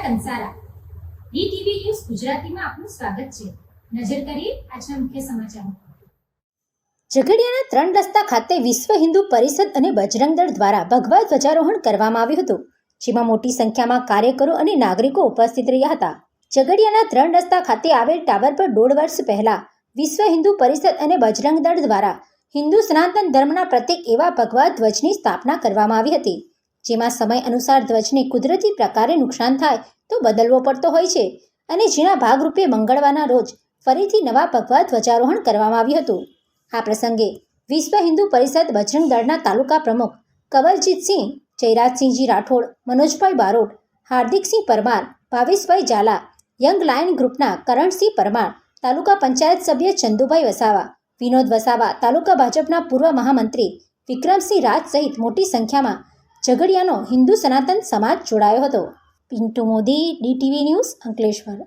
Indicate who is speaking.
Speaker 1: Kansara DTV news ગુજરાતીમાં આપનું સ્વાગત છે. નજર કરીએ આજના મુખ્ય સમાચારો.
Speaker 2: ઝઘડિયાના 3 રસ્તા ખાતે વિશ્વ હિન્દુ પરિષદ અને બજરંગ દળ દ્વારા ભગવા ધ્વજારોહણ કરવામાં આવ્યું હતું, જેમાં મોટી સંખ્યામાં કાર્યકરો અને નાગરિકો ઉપસ્થિત રહ્યા હતા. ઝઘડિયાના 3 રસ્તા ખાતે આવેલ ટાવર પર 1.5 વર્ષ પહેલા વિશ્વ હિન્દુ પરિષદ અને બજરંગ દળ દ્વારા હિન્દુ સનાતન ધર્મના પ્રતીક એવા ભગવા ધ્વજની સ્થાપના કરવામાં આવી હતી, જેમાં સમય અનુસાર ધ્વજને કુદરતી પ્રકારે નુકસાન થાય તો બદલવો પડતો હોય છે અને જેના ભાગરૂપે મંગળવારના રોજ ફરીથી નવા ભગવા ધ્વજારોહણ કરવામાં આવ્યું હતું. આ પ્રસંગે વિશ્વ હિન્દુ પરિષદ બજરંગ દળના તાલુકા પ્રમુખ કવલજીતસિંહ, જયરાજસિંહજી રાઠોડ, મનોજભાઈ બારોટ, હાર્દિકસિંહ પરમાર, ભાવેશભાઈ ઝાલા, યંગ લાયન ગ્રુપના કરણસિંહ પરમાર, તાલુકા પંચાયત સભ્ય ચંદુભાઈ વસાવા, વિનોદ વસાવા, તાલુકા ભાજપના પૂર્વ મહામંત્રી વિક્રમસિંહ રાજ સહિત મોટી સંખ્યામાં ઝઘડિયાનો હિન્દુ સનાતન સમાજ જોડાયો હતો. Pintu Modi, DTV news, Ankleshwar.